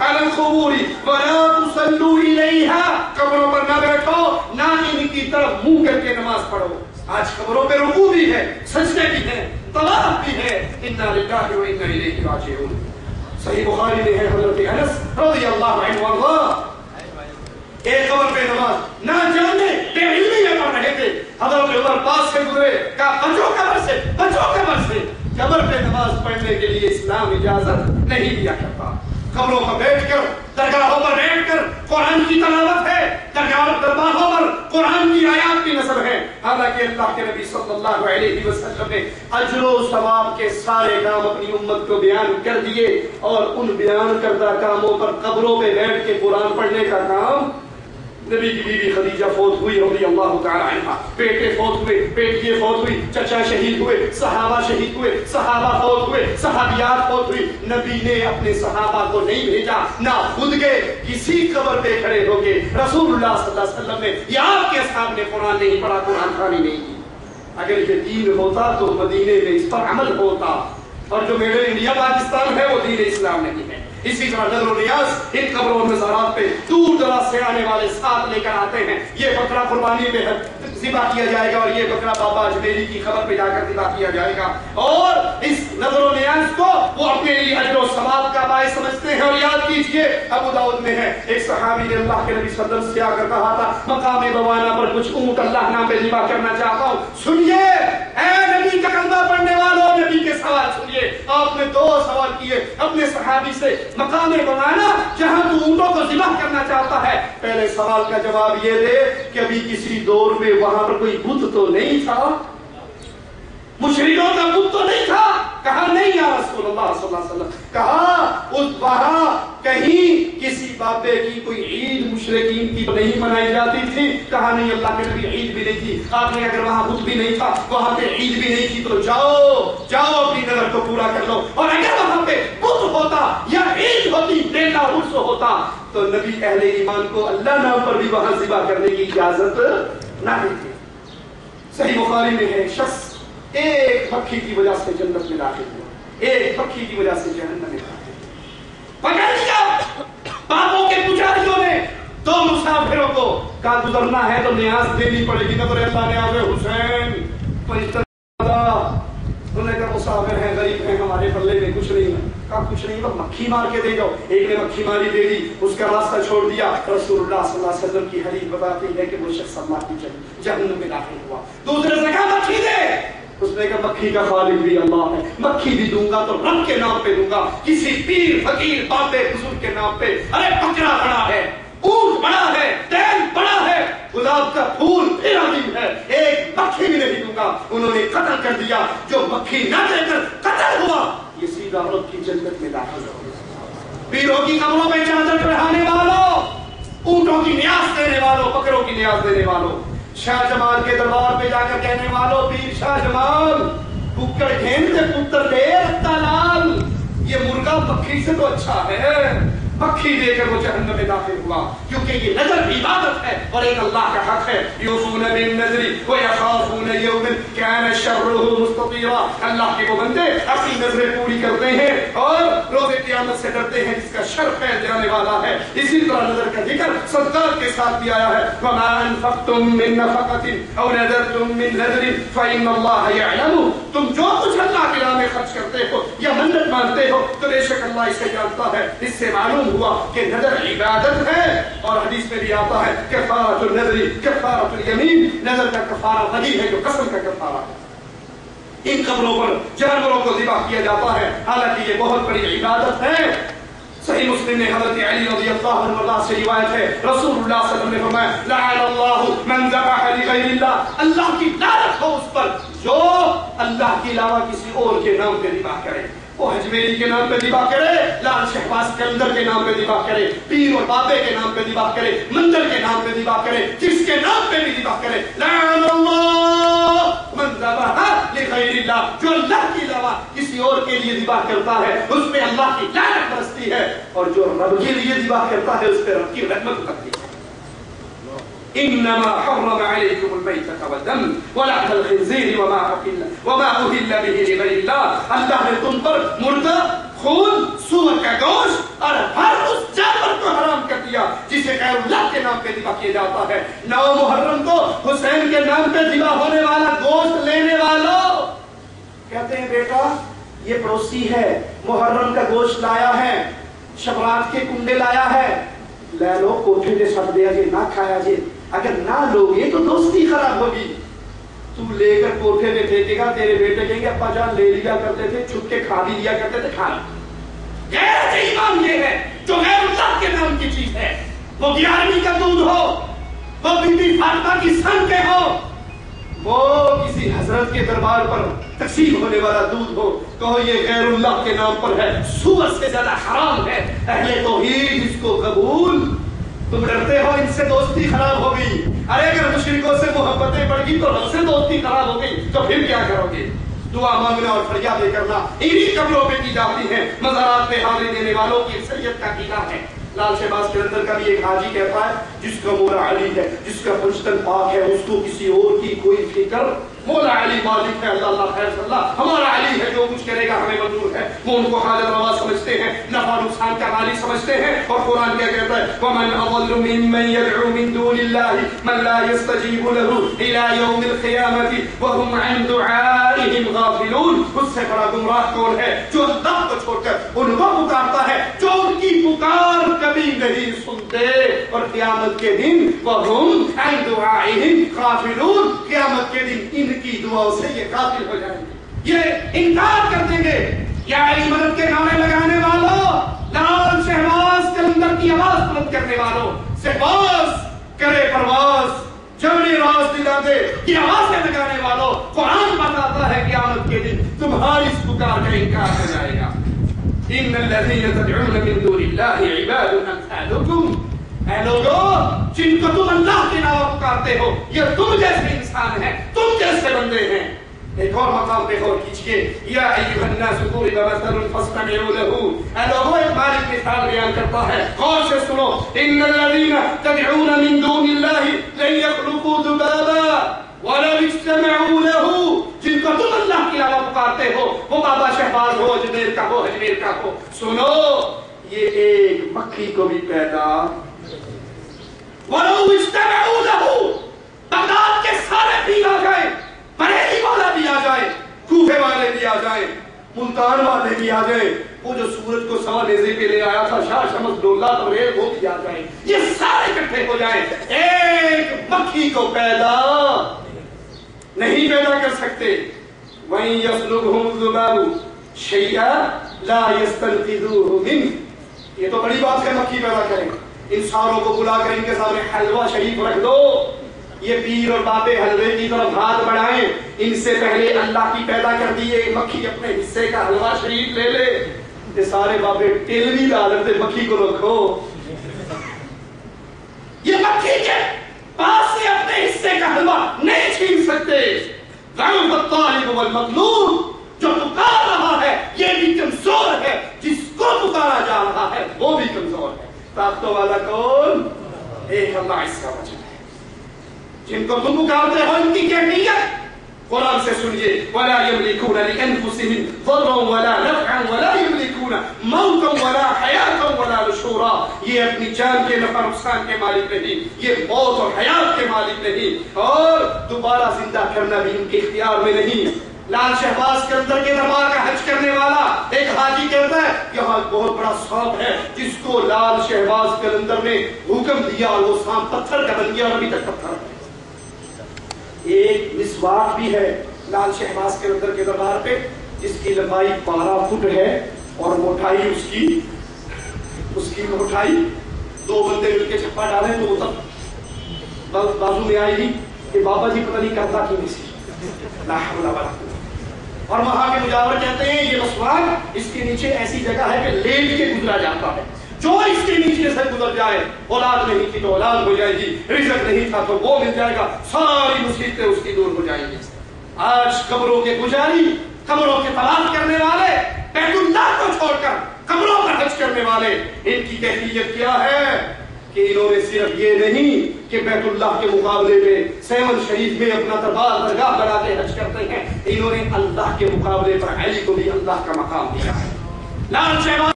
علی القبور ولا تصلوا الیہا، قبروں پر نہ بیٹھو، نہ ان کی طرف منہ کر کے نماز پڑھو۔ آج قبروں پہ رکوع بھی ہے، سجدے بھی ہیں، طواف بھی ہے۔ انا للہ و انا الیہ راجعون۔ صحیح بخاری میں ہے حضرت انس رضی اللہ عنہ وارضاہ ایک قبر پہ نماز نہ جاننے بے علمی میں پڑھ رہے تھے، حضرت عمر پاس سے گزرے، کہا بچو قبر سے، بچو قبر سے۔ قبر پہ نماز پڑھنے کے لیے اسلام اجازت نہیں دیا کرتا۔ قبروں پر بیٹھ کر، درگاہوں پر بیٹھ کر قرآن کی تلاوت ہے، درگاہوں پر قرآن کی آیات کی نصب ہے۔ حالانکہ اللہ کے نبی صلی اللہ علیہ وسلم نے اجر و ثواب کے سارے کام اپنی امت کو بیان کر دیے، اور ان بیان کردہ کاموں پر قبروں پہ بیٹھ کے قرآن پڑھنے کا کام، نبی کی بیوی خدیجہ فوت ہوئی رضی اللہ تعالی عنہ، بیٹے فوت ہوئے، بیٹیاں فوت ہوئی، چچا شہید ہوئے، صحابہ شہید ہوئے، صحابہ فوت ہوئے، صحابیات فوت ہوئی۔ نبی نے اپنے صحابہ کو نہیں بھیجا، نہ خود گئے، کسی قبر پہ کھڑے ہو کے رسول اللہ صلی اللہ علیہ وسلم نے یا آپ کے اصحاب نے قرآن نہیں پڑھا، قرآن خوانی نہیں کی۔ اگر یہ دین ہوتا تو مدینے میں اس پر عمل ہوتا، اور جو میڈ ان انڈیا پاکستان ہے وہ دین اسلام نہیں ہے۔ اسی طرح نظر و نیاز ان قبروں و مزارات پہ دور دراز سے آنے والے ساتھ لے کر آتے ہیں، یہ بکرا قربانی پہ ذبح کیا جائے گا، اور یہ بکرا بابا اجمیری کی خبر پہ جا کر ذبح کیا جائے گا، اور اس نظر و نیاز کو وہ اپنے لیے اجر و ثواب کا باعث سمجھتے ہیں۔ اور یاد کیجئے ابو داؤد میں ہے، ایک صحابی نے اللہ کے نبی صلی اللہ علیہ وسلم سے آ کر کہا تھا، مقام بوانا پر کچھ اونٹ اللہ نام پہ ذبح کرنا چاہتا ہوں، سنیے اے نبی کا کلمہ پڑھنے والوں، نبی کے سوال سنیے۔ آپ نے دو سوال کیے اپنے صحابی سے، مقام بوانا جہاں تو اونٹوں کو ذبح کرنا چاہتا ہے، پہلے سوال کا جواب یہ دے کہ ابھی کسی دور میں وہاں پر کوئی بت تو نہیں تھا، مشرکوں کا بت تو نہیں تھا؟ کہا نہیں یا رسول اللہ صلی اللہ علیہ وسلم۔ کہا اس وہاں کہیں کسی بابے کی کوئی عید مشرکین کی نہیں منائی جاتی تھی؟ کہا نہیں، اللہ کے نبی عید بھی نہیں تھی۔ آپ نے اگر وہاں بت بھی نہیں تھا، وہاں پہ عید بھی نہیں تھی، تو جاؤ اپنی نظر کو پورا کر لو، اور اگر وہاں پہ بت ہوتا یا عید ہوتی، میلہ عرس ہوتا، تو نبی اہل ایمان کو اللہ نام پر بھی وہاں ذبح کرنے کی اجازت نہ دیتے۔ صحیح بخاری میں ہے، شخص ایک مکھی کی وجہ سے جنت میں داخل ہوا، ایک مکھی کی وجہ سے جہنم میں داخل ہوا۔ پکڑ لیا پاپوں کے پجاریوں نے دو مسافروں کو، کہا گزرنا ہے تو نیاز دینی پڑے گی، نظر اللہ نیاز حسین فرشتہ، انہوں نے کہا مسافر ہیں، غریب ہیں، ہمارے پلے میں کچھ نہیں ہے۔ کہا کچھ نہیں تو مکھی مار کے دے جاؤ۔ ایک نے مکھی ماری دے دی، اس کا راستہ چھوڑ دیا۔ رسول اللہ صلی اللہ علیہ وسلم کی حدیث بتاتی ہے کہ وہ شخص اللہ کی جہنم میں داخل ہوا۔ دوسرے سے کہا مکھی دے، اس نے کہا مکھی کا خالق بھی اللہ ہے، مکھی بھی دوں گا تو رب کے نام پہ دوں گا، کسی پیر فقیر بابے بزرگ کے نام پہ۔ ارے بکرا بڑا ہے، اونٹ بڑا ہے، تیل بڑا ہے، گلاب کا پھول پھر عظیم ہے، ایک مکھی بھی نہیں دوں گا۔ انہوں نے قتل کر دیا، جو مکھی نہ دے کر قتل ہوا یہ سیدھا رب کی جنت میں داخل ہو۔ پیروں کی قبروں پہ چادر چڑھانے والوں، اونٹوں کی نیاز دینے والوں، بکروں کی نیاز دینے والوں، شاہ جمال کے دربار پہ جا کر کہنے والوں، پیر شاہ جمال ککڑ گھین سے پتر دے رکھتا لال، یہ مرغا مکھی سے تو اچھا ہے۔ مکھی دے کر وہ جہنم میں داخل ہوا، کیونکہ یہ نظر عبادت ہے اور ایک اللہ کا حق ہے۔ یوفون بالنذر ویخافون یوما کان شرہ مستطیرا، اللہ کے وہ بندے اپنی نظریں پوری کرتے ہیں اور روز قیامت سے ڈرتے ہیں جس کا شر پھیل جانے والا ہے۔ اسی طرح نظر کا ذکر صدقات کے ساتھ بھی آیا ہے، وما انفقتم من نفقۃ او نذرتم من نذر فإن اللہ یعلم، تم جو کچھ اللہ کے راہ میں خرچ کرتے ہو یا منت مانتے ہو تو بے شک اللہ اسے جانتا ہے۔ اس سے معلوم ہوا کہ نظر عبادت ہے، اور حدیث میں بھی آتا ہے کفارۃ النذر کفارۃ الیمین، نظر کا کفارہ وہی ہے جو قسم کا کفارہ ہے۔ ان قبروں پر جانوروں کو ذبح کیا جاتا ہے، حالانکہ یہ بہت بڑی عبادت ہے۔ صحیح مسلم میں حضرت علی رضی اللہ عنہ سے روایت ہے، رسول اللہ صلی اللہ علیہ وسلم نے فرمایا لعن اللہ من ذبح لغیر اللہ، اللہ کی لعنت ہو اس پر جو اللہ کے علاوہ کسی اور کے نام پہ ذبح کرے۔ وہ اجمیری کے نام پہ ذبح کرے، لال شہباز کلندر کے نام پہ ذبح کرے، پیر اور بابے کے نام پہ ذبح کرے، مندر کے نام پہ ذبح کرے، جس کے نام پہ بھی ذبح کرے، لعن اللہ من ذبح لغیر اللہ، جو اللہ کے علاوہ کسی اور کے لیے ذبح کرتا ہے اس پہ اللہ کی لعنت برستی ہے، اور جو رب کے لیے ذبح کرتا ہے اس پہ رب کی رحمت اترتی ہے۔ انما حرم عليكم الميتة والدم ولحم الخنزير وما أهل به لغير الله، اللہ نے تم پر مردہ، خون، سور کا گوشت اور ہر اس پہ ذبح کیا جاتا ہے۔ 9 محرم کو حسین کے نام پہ ذبح ہونے والا گوشت لینے والوں کہتے ہیں بیٹا یہ پڑوسی ہے، محرم کا گوشت لایا ہے، شبرات کے کنڈے لایا ہے، لے لو کوٹھے دے سٹ دیا جی، نہ کھایا جی، اگر نہ لوگے تو دوستی خراب ہوگی۔ تو لے کر کوٹھے میں پھینکے گا، تیرے بیٹے کہیں گے ابا جان لے لیا کرتے تھے، چھپ کے کھا بھی لیا کرتے تھے، کھانا۔ غیرت ایمان یہ ہے جو غیر اللہ کے نام کی چیز ہے، وہ 11ویں کا دودھ ہو، وہ بی بی فاطمہ کی سن کے ہو، وہ کسی حضرت کے دربار پر تقسیم ہونے والا دودھ ہو، کہو یہ غیر اللہ کے نام پر ہے، سور سے زیادہ حرام ہے۔ اہل توحید اس کو قبول، تم ڈرتے ہو ان سے دوستی خراب ہو گئی، ارے اگر مشرکوں سے محبتیں بڑھ گئی تو رب سے دوستی خراب ہو گئی تو پھر کیا کرو گے؟ دعا مانگنا اور فریادیں کرنا انہی قبروں پہ کی جاتی ہیں۔ مزارات پہ حاضری دینے والوں کی اکثریت کا قیدا ہے۔ لال شہباز قلندر کا بھی ایک حاجی کہتا ہے جس کا مولا علی ہے، جس کا پنجتن پاک ہے، اس کو کسی اور کی کوئی فکر، مولا علی مالک ہے، اللہ خیر صلی اللہ، ہمارا علی ہے جو کچھ کرے گا ہمیں منظور ہے۔ وہ ان کو حاجت روا سمجھتے ہیں، نفع نقصان کا مالک سمجھتے ہیں، اور قرآن کیا کہتا ہے وَمَنْ أَضَلُّ مِمَّنْ يَدْعُو مِن دُونِ اللَّهِ مَنْ لَا يَسْتَجِيبُ لَهُ إِلَى يَوْمِ الْقِيَامَةِ وَهُمْ عَنْ دُعَائِهِمْ غَافِلُونَ۔ اس سے بڑا گمراہ کون ہے جو اللہ کو چھوڑ کر ان کو پکارتا ہے جو ان کی پکار کبھی نہیں سنتے، اور قیامت کے دن وَهُمْ عَنْ دُعَائِهِمْ غَافِلُونَ، قیامت کے دن ان کی دعاؤں سے یہ غافل ہو جائیں گے، یہ انکار کر دیں گے۔ یا علی مدد کے نعرے لگانے والوں، لال شہباز قلندر کی آواز بلند کرنے والوں سے باز کرے پرواز، جبری راز دلا دے یہ آوازیں لگانے والوں، قرآن بتاتا ہے قیامت کے دن تمہاری اس پکار کا انکار ہو جائے گا۔ ان الذین تدعون من دون اللہ عباد امثالکم، اے لوگوں جن کو تم اللہ کے علاوہ پکارتے ہو یہ تم جیسے انسان ہیں، تم جیسے بندے ہیں۔ ایک اور مقام پہ غور کیجئے، یا ایھا الناس ضرب مثل فاستمعوا له، اے لوگوں ایک مالک مثال بیان کرتا ہے، غور سے سنو، ان الذین تدعون من دون اللہ لن یخلقوا ذبابا ولو اجتمعوا له، جن کو تم اللہ کے علاوہ پکارتے ہو وہ بابا شہباز ہو، اجمیر کا ہو، اجمیر کا ہو، سنو یہ ایک مکھی کو بھی پیدا وَلَوْ اجْتَمَعُوا لَهُ، بغداد کے سارے پیر آ جائیں، بریلی والا بھی آ جائے، کوفے والے بھی آ جائیں، ملتان والے بھی آ جائیں، وہ جو سورج کو سوا نیزے پہ لے آیا تھا شاہ شمس ڈولہ تبریل وہ بھی آ جائیں، یہ سارے اکٹھے ہو جائیں، ایک مکھی کو پیدا نہیں پیدا کر سکتے۔ وَإِن يَسْلُبْهُمُ الذُّبَابُ شَيْئًا لَا يَسْتَنقِذُوهُ مِنْهُ، یہ تو بڑی بات ہے مکھی پیدا کریں، انسانوں کو بلا کر ان کے سامنے حلوہ شریف رکھ دو، یہ پیر اور بابے حلوے کی طرف ہاتھ بڑھائیں، ان سے پہلے اللہ کی پیدا کر دیے مکھی اپنے حصے کا حلوہ شریف لے لے، یہ سارے بابے ٹیلوی ڈالتے مکھی کو رکھو، یہ مکھی کے پاس سے اپنے حصے کا حلوہ نہیں چھین سکتے۔ ضعف الطالب والمطلوب، جو پکار رہا ہے یہ بھی کمزور ہے، جس کو پکارا جا رہا ہے وہ بھی کمزور ہے۔ طاقتوں والا کون؟ ایک اللہ، اس کا وجہ ہے۔ جن کو تم پکارتے ہو ان کی کیفیت قرآن سے سنیے، وَلَا يَمْلِكُونَ لِأَنفُسِهِمْ ضَرًّا وَلَا نَفْعًا وَلَا يَمْلِكُونَ مَوْتًا وَلَا حَيَاةً وَلَا نُشُورًا، یہ اپنی جان کے نفع نقصان کے مالک نہیں، یہ موت اور حیات کے مالک نہیں، اور دوبارہ زندہ کرنا بھی ان کے اختیار میں نہیں۔ لال شہباز قلندر کے دربار کا حج کرنے والا ایک حاجی کہتا ہے یہاں بہت بڑا سانپ ہے جس کو لال شہباز قلندر نے حکم دیا اور وہ سانپ پتھر کا بن گیا اور ابھی تک پتھر ہے۔ ایک مسواک بھی ہے لال شہباز قلندر کے دربار پہ جس کی لمبائی 12 فٹ ہے اور موٹائی اس کی موٹائی 2 بندے مل کے چھپا ڈالیں تو وہ تب بازو میں آئے گی کہ بابا جی پتہ نہیں کرتا کیوں نہیں، لا حول ولا قوت۔ اور وہاں کے مجاور کہتے ہیں یہ مسواک اس کے نیچے ایسی جگہ ہے کہ لیٹ کے گزرا جاتا ہے، جو اس کے نیچے سے گزر جائے، اولاد نہیں تھی تو اولاد ہو جائے گی، رزق نہیں تھا تو وہ مل جائے گا، ساری مصیبتیں اس کی دور ہو جائیں گی۔ آج قبروں کے پجاری، قبروں کے طواف کرنے والے، بیت اللہ کو چھوڑ کر قبروں پر حج کرنے والے، ان کی کیفیت کیا ہے کہ انہوں نے صرف یہ نہیں کہ بیت اللہ کے مقابلے میں سیون شریف میں اپنا درگاہ بنا کے حج کرتے ہیں، انہوں نے اللہ کے مقابلے پر علی کو بھی اللہ کا مقام دیا ہے۔ لال شہباز